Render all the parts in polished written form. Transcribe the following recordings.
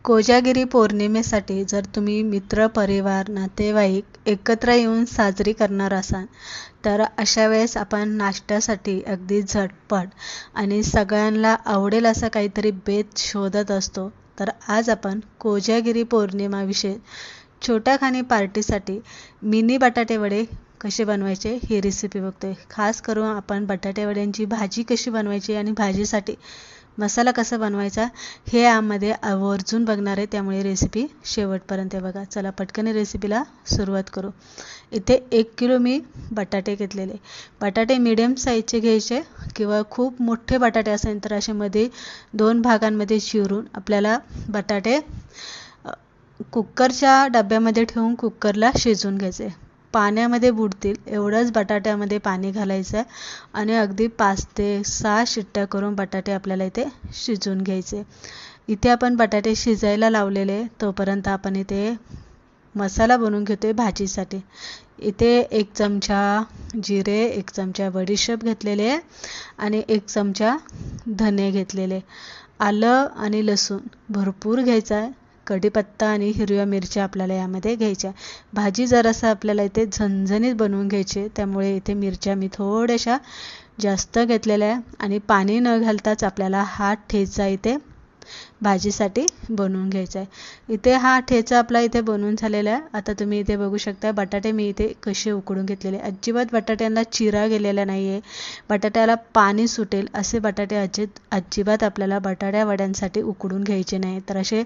कोजागिरी पौर्णिमेसाठी जर तुम्ही मित्र, परिवार, नातेवाईक एकत्र येऊन साजरी करणार असाल, तर अशा वेळेस आपण नाश्त्यासाठी अगदी झटपट आणि सगळ्यांना आवडेल असं काहीतरी बेत शोधत असतो. तर आज आपण कोजागिरी पौर्णिमाविषयी छोट्या खाणी पार्टीसाठी मिनी बटाटे वडे कसे बनवायचे ही रेसिपी बघतोय. खास करून आपण बटाटे वड्यांची भाजी कशी बनवायची आणि भाजीसाठी मसाला कसा बनवायचा हे यामध्ये आवर्जून बघणार आहे, त्यामुळे रेसिपी शेवटपर्यंत बघा. चला पटकन रेसिपीला सुरुवात करू. इथे 1 किलो मी बटाटे घेतलेले. बटाटे मीडियम साईजचे घ्यायचे किंवा खूप मोठे बटाटे असेल तर असे मध्ये 2 भागांमध्ये चिरून आपल्याला बटाटे कुकरच्या डब्यामध्ये ठेवून कुकरला शिजवून घ्यायचे. पाण्यामध्ये बुडतील एवढंच बटाट्यामध्ये पाणी घालायचं आहे आणि अगदी 5 ते 6 शिट्ट्या करून बटाटे आपल्याला इथे शिजवून घ्यायचे. इथे आपण बटाटे शिजायला लावलेले, तोपर्यंत आपण इथे मसाला बनवून घेतोय भाजीसाठी. इथे 1 चमचा जिरे, 1 चमचा बडीशेप घेतलेले आणि 1 चमचा धने घेतलेले. आलं आणि लसूण भरपूर घ्यायचा आहे. कढीपत्ता आणि हिरव्या मिरच्या आपल्याला यामध्ये घ्यायच्या. भाजी जरासं आपल्याला इथे झणझणीत बनवून घ्यायची, त्यामुळे इथे मिरच्या मी थोड्याशा जास्त घेतलेल्या आहे आणि पाणी न घालताच आपल्याला हा ठेचा इथे भाजीसाठी बनवून घ्यायचा आहे. इथे हा ठेचा आपला इथे बनवून झालेला आहे. आता तुम्ही इथे बघू शकता बटाटे मी इथे कसे उकडून घेतलेले. अजिबात बटाट्यांना चिरा गेलेला नाही आहे. बटाट्याला पाणी सुटेल असे बटाटे अजिबात आपल्याला बटाट्या वड्यांसाठी उकडून घ्यायचे नाही. तर असे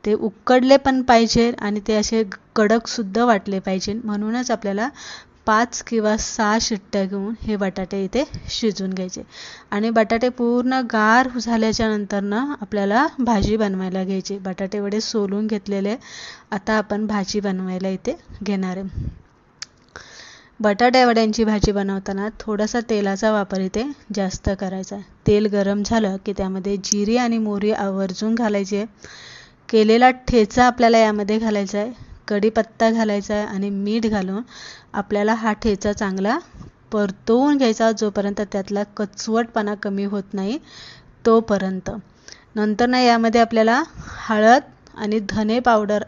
ते उकडले पण पाहिजे आणि ते असे कडकसुद्धा वाटले पाहिजे. म्हणूनच आपल्याला 5 किंवा 6 शिट्ट्या घेऊन हे बटाटे इथे शिजवून घ्यायचे आणि बटाटे पूर्ण गार झाल्याच्या नंतरनं आपल्याला भाजी बनवायला घ्यायची. बटाटे वडे सोलून घेतलेले. आता आपण भाजी बनवायला इथे घेणार आहे. बटाटे वड्यांची भाजी बनवताना थोडासा तेलाचा वापर इथे जास्त करायचा. तेल गरम झालं की त्यामध्ये जिरे आणि मोहरी आवर्जून घालायची. केलेला ठेचा आपल्याला यामध्ये घालायचा आहे. कढीपत्ता घालायचा आहे आणि मीठ घालून आपल्याला हा ठेचा चांगला परतवून घ्यायचा, जोपर्यंत त्यातला कचवटपणा कमी होत नाही तोपर्यंत. नंतर यामध्ये आपल्याला हळद आणि धने पावडर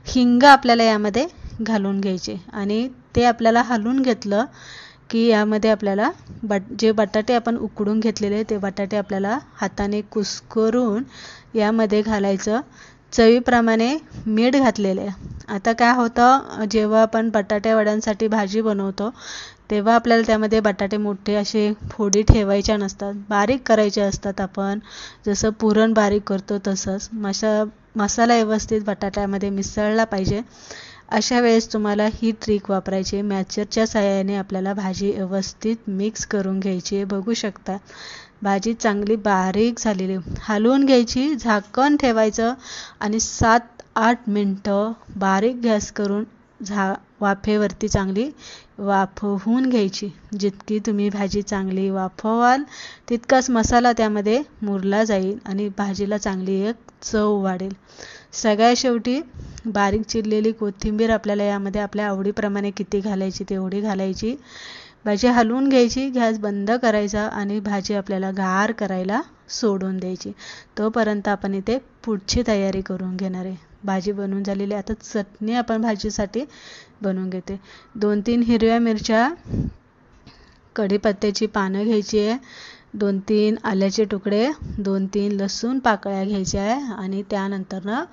हिंग आपल्याला यामध्ये घालून घ्यायचे आणि ते आपल्याला हलवून घेतलं की यामध्ये आपल्याला जे बटाटे आपण उकडून घेतलेले ते बटाटे आपल्याला हाताने कुस्करून यामध्ये घालायचं. चवीप्रमाणे मीठ घातलेले. आता काय होतं, जेव्हा आपण बटाटे वड्यांसाठी भाजी बनवतो तेव्हा आपल्याला त्यामध्ये बटाटे मोठे असे फोडी ठेवायच्या नसतात, बारीक करायचे असतात. आपण जसं पुरण बारीक करतो तसंच मसाला व्यवस्थित बटाट्यामध्ये मिसळला पाहिजे. अशा वेळेस तुम्हाला ही ट्रिक वापरायची. मॅचरच्या सहाय्याने आपल्याला भाजी व्यवस्थित मिक्स करून घ्यायची. बघू शकता भाजी चांगली बारीक झालेली. हलवून घ्यायची, झाकण ठेवायचं आणि 7-8 मिनटं बारीक गॅस करून वाफेवरती चांगली वाफवून घ्यायची. जितकी तुम्ही भाजी चांगली वाफवाल तितकाच मसाला त्यामध्ये मुरला जाईल आणि भाजीला चांगली एक चव वाढेल. सगळ्यात शेवटी बारीक चिरलेली कोथिंबीर आपल्याला यामध्ये आपल्या आवडीप्रमाणे किती घालायची तेवढी घालायची. भाजी हलवून घ्यायची, गॅस बंद करायचा आणि भाजी आपल्याला गार करायला सोडून द्यायची. तोपर्यंत आपण इथे पुढची तयारी करून घेणार आहे. भाजी बनवून झालेली. आता चटणी आपण भाजीसाठी बनवून घेते. 2-3 हिरव्या मिरच्या, कढीपत्त्याची पानं घ्यायची आहे, 2-3 आल्याचे तुकडे, 2-3 लसूण पाकळ्या घ्यायच्या आहे आणि त्यानंतर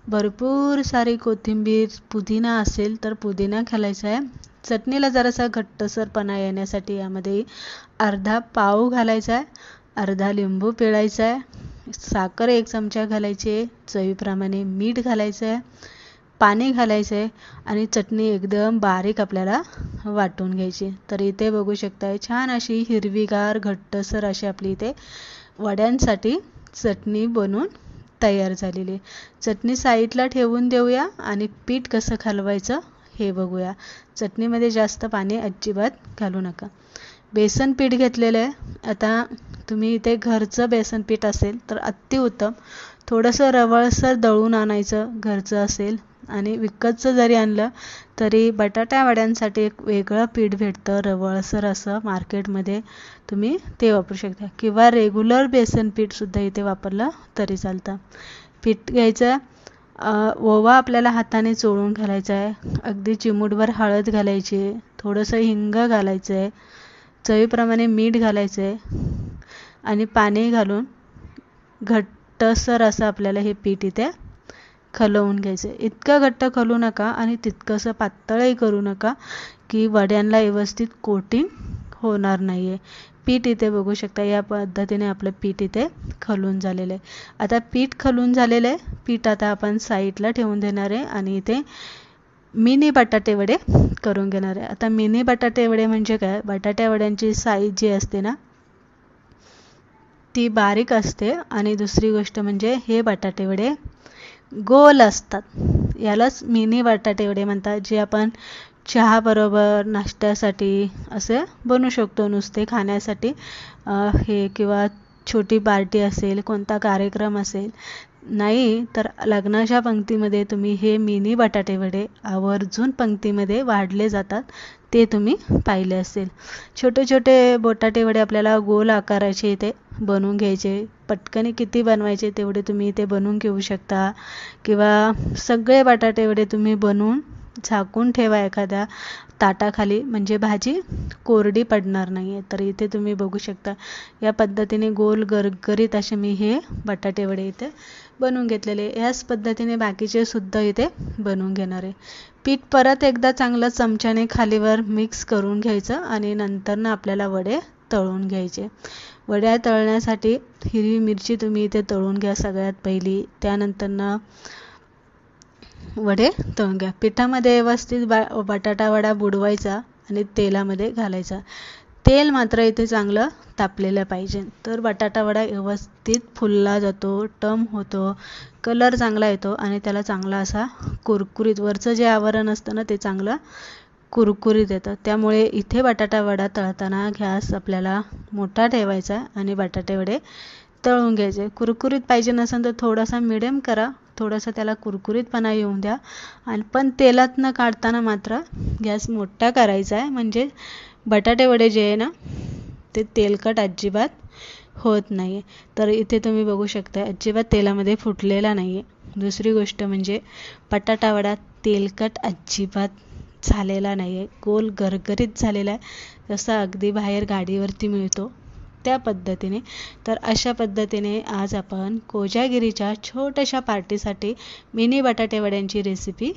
भरपूर सारी कोथिंबीर, पुदिना असेल तर पुदिना घालायचा आहे. चटणीला जरासा घट्टसरपणा येण्यासाठी यामध्ये अर्धा पाव घालायचा आहे, अर्धा लिंबू पिळायचा आहे, साखर 1 चमचा घालायची आहे, चवीप्रमाणे मीठ घालायचं आहे, पाणी घालायचं आहे आणि चटणी एकदम बारीक आपल्याला वाटून घ्यायची. तर इथे बघू शकता छान अशी हिरवीगार घट्टसर अशी आपली इथे वड्यांसाठी चटणी बनवून तयार झालेली. चटणी साईडला ठेवून देऊया आणि पीठ कसं घालवायचं हे बघूया. चटणीमध्ये जास्त पाणी अजिबात घालू नका. बेसन पीठ घेतलेलं आहे. आता तुम्ही इथे घरचं बेसन पीठ असेल तर अतिउत्तम. थोडंसं रवळसर दळून आणायचं घरचं असेल आणि विकतचं जरी आणलं तरी बटाटा वड्यांसाठी एक वेगळं पीठ भेटतं रवळसर असं मार्केटमध्ये, तुम्ही ते वापरू शकता किंवा रेग्युलर बेसन पीठसुद्धा इथे वापरलं तरी चालतं. पीठ घ्यायचं, ओवा आपल्याला हाताने चोळून घालायचा आहे, अगदी चिमूटभर हळद घालायची आहे, थोडंसं हिंग घालायचं आहे, चवीप्रमाणे मीठ घालायचं आहे आणि पाणी घालून घट्टसर असं आपल्याला हे पीठ इथे खलवून घ्यायचं. इतकं घट्ट खलू नका आणि तितकंसं पातळही करू नका की वड्यांना व्यवस्थित कोटिंग होणार नाही आहे. पीठ इथे बघू शकता, या पद्धतीने आपलं पीठ इथे खलून झालेलं आहे. आता पीठ खलून झालेलं आहे, पीठ आता आपण साईडला ठेवून देणार आहे आणि इथे मिनी बटाटे वडे करून घेणार आहे. आता मिनी बटाटे वडे म्हणजे काय, बटाट्या वड्यांची साईज जी असते ना ती बारीक असते आणि दुसरी गोष्ट म्हणजे हे बटाटे वडे गोल असतात. यालाच मिनी बटाटे वडे म्हणतात, जे आपण चहा बरोबर नाश्त्यासाठी असे बनवू शकतो, नुसते खाण्यासाठी हे, किंवा छोटी पार्टी असेल, कोणता कार्यक्रम असेल, नाही तर लग्नाच्या पंक्तीमध्ये तुम्ही हे मिनी बटाटे वडे आवर्जून पंक्तीमध्ये वाढले जातात, ते तुम्ही पाहिले असेल. छोटे छोटे बटाटे वडे आपल्याला गोल आकाराचे इथे बनवून घ्यायचे, पटकन किती बनवायचे तेवढे तुम्ही इथे बनवून घेऊ शकता किंवा सगळे बटाटे वडे तुम्ही बनवून झाकून ठेवा एखाद्या ताटाखाली, म्हणजे भाजी कोरडी पडणार नाही आहे. तर इथे तुम्ही बघू शकता या पद्धतीने गोल गरगरीत असे मी हे बटाटे वडे इथे बनवून घेतलेले. याच पद्धतीने बाकीचे सुद्धा इथे बनवून घेणार आहे. पीठ परत एकदा चांगलं चमच्याने खालीवर मिक्स करून घ्यायचं आणि नंतर आपल्याला वडे तळून घ्यायचे. वड्या तळण्यासाठी हिरवी मिरची तुम्ही इथे तळून घ्या सगळ्यात पहिली, त्यानंतर वडे तळून घ्या. पिठामध्ये व्यवस्थित बटाटा वडा बुडवायचा आणि तेलामध्ये घालायचा. तेल मात्र इथे चांगलं तापलेलं पाहिजे, तर बटाटा वडा व्यवस्थित फुलला जातो, टम होतो, कलर चांगला येतो आणि त्याला चांगला असा कुरकुरीत, वरचं जे आवरण असतं ना ते चांगलं कुरकुरीत येतं. त्यामुळे इथे बटाटा वडा तळताना गॅस आपल्याला मोठा ठेवायचा आणि बटाटे वडे तळून घ्यायचे. कुरकुरीत पाहिजे नसेल तर थोडासा मिडियम करा, थोडासा त्याला कुरकुरीतपणा येऊन द्या, आणि पण तेलातनं काढताना मात्र गॅस मोठा करायचा आहे, म्हणजे बटाटे वडे जे आहे ना ते तेलकट अजिबात होत नाही आहे. तर इथे तुम्ही बघू शकता अजिबात तेलामध्ये फुटलेला नाही आहे. दुसरी गोष्ट म्हणजे बटाटा वडा तेलकट अजिबात झालेला नाही आहे, गोल गरगरीत झालेला आहे, जसा अगदी बाहेर गाडीवरती मिळतो त्या पद्धतीने. तर अशा पद्धतीने आज आपण कोजागिरीच्या छोट्याशा पार्टीसाठी मिनी बटाटे वड्यांची रेसिपी